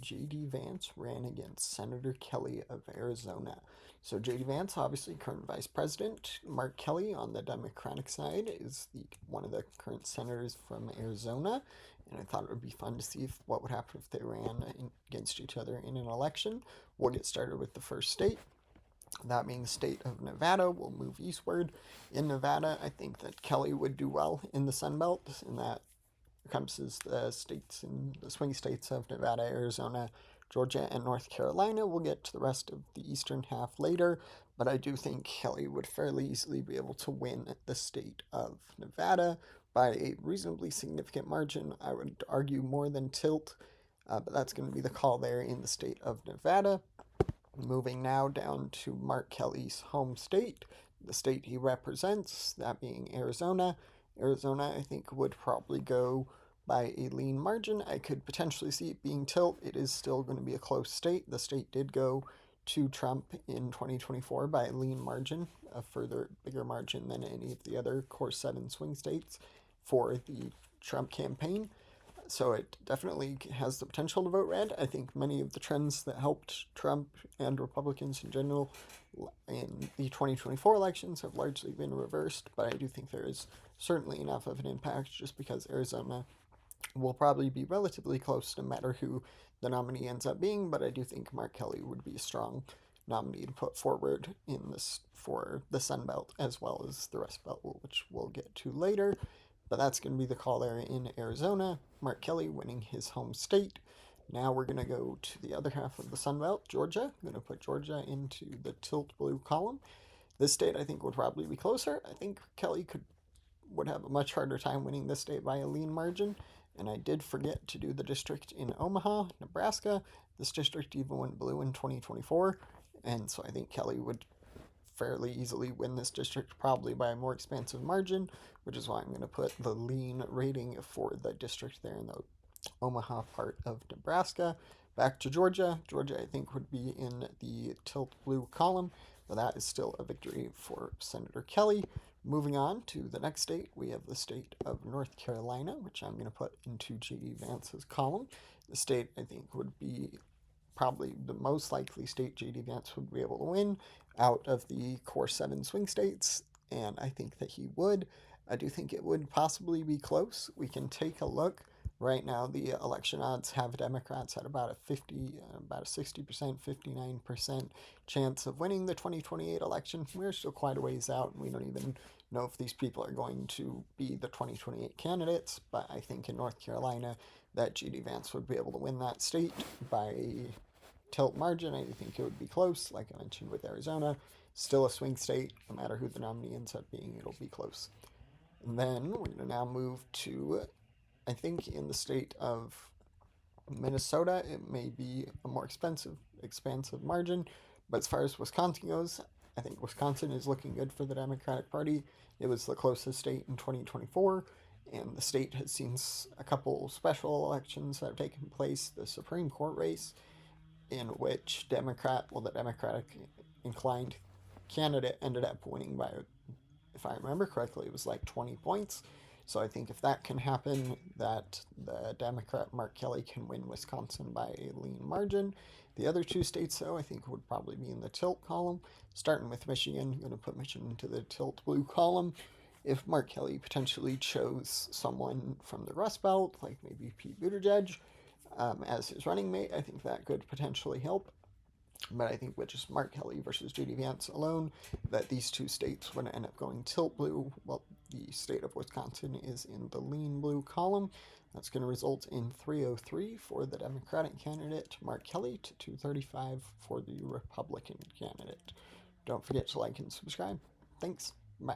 J.D. Vance ran against Senator Kelly of Arizona. So J.D. Vance, obviously current vice president. Mark Kelly on the Democratic side is one of the current senators from Arizona. And I thought it would be fun to see what would happen if they ran against each other in an election. We'll get started with the first state. That being the state of Nevada, we'll move eastward. In Nevada, I think that Kelly would do well in the Sun Belt, and that encompasses the states and the swing states of Nevada, Arizona, Georgia, and North Carolina. We'll get to the rest of the eastern half later, but I do think Kelly would fairly easily be able to win the state of Nevada by a reasonably significant margin. I would argue more than tilt, but that's going to be the call there in the state of Nevada. Moving now down to Mark Kelly's home state, the state he represents, that being Arizona. Arizona, I think, would probably go by a lean margin. I could potentially see it being tilt. It is still going to be a close state. The state did go to Trump in 2024 by a lean margin, a further bigger margin than any of the other core 7 swing states for the Trump campaign. So it definitely has the potential to vote red. I think many of the trends that helped Trump and Republicans in general in the 2024 elections have largely been reversed, but I do think there is certainly enough of an impact just because Arizona will probably be relatively close no matter who the nominee ends up being, but I do think Mark Kelly would be a strong nominee to put forward in this for the Sun Belt as well as the Rust Belt, which we'll get to later. But that's going to be the call there in Arizona. Mark Kelly winning his home state. Now we're going to go to the other half of the Sun Belt, Georgia. I'm going to put Georgia into the tilt blue column. This state, I think, would probably be closer. I think Kelly would have a much harder time winning this state by a lean margin. And I did forget to do the district in Omaha, Nebraska. This district even went blue in 2024. And so I think Kelly would fairly easily win this district, probably by a more expansive margin, which is why I'm going to put the lean rating for the district there in the Omaha part of Nebraska. Back to Georgia. Georgia, I think, would be in the tilt blue column, but that is still a victory for Senator Kelly. Moving on to the next state, we have the state of North Carolina, which I'm going to put into J.D. Vance's column. The state, I think, would be probably the most likely state J.D. Vance would be able to win out of the core 7 swing states, and I think that he would. I do think it would possibly be close. We can take a look. Right now, the election odds have Democrats at about a 60%, 59% chance of winning the 2028 election. We're still quite a ways out, and we don't even know if these people are going to be the 2028 candidates. But I think in North Carolina, that J.D. Vance would be able to win that state by tilt margin. I think it would be close, like I mentioned with Arizona. Still a swing state. No matter who the nominee ends up being, it'll be close. And then we're going to now move to, I think in the state of Minnesota, it may be a more expansive margin. But as far as Wisconsin goes, I think Wisconsin is looking good for the Democratic Party. It was the closest state in 2024, and the state has seen a couple special elections that have taken place. The Supreme Court race, in which the Democratic inclined candidate ended up winning by, if I remember correctly, it was like 20 points. So I think if that can happen, that the Democrat Mark Kelly can win Wisconsin by a lean margin. The other 2 states, though, I think would probably be in the tilt column. Starting with Michigan, I'm going to put Michigan into the tilt blue column. If Mark Kelly potentially chose someone from the Rust Belt, like maybe Pete Buttigieg, as his running mate, I think that could potentially help. But I think with just Mark Kelly versus J.D. Vance alone, that these 2 states would end up going tilt blue. Well, the state of Wisconsin is in the lean blue column. That's going to result in 303 for the Democratic candidate, Mark Kelly, to 235 for the Republican candidate. Don't forget to like and subscribe. Thanks. Bye.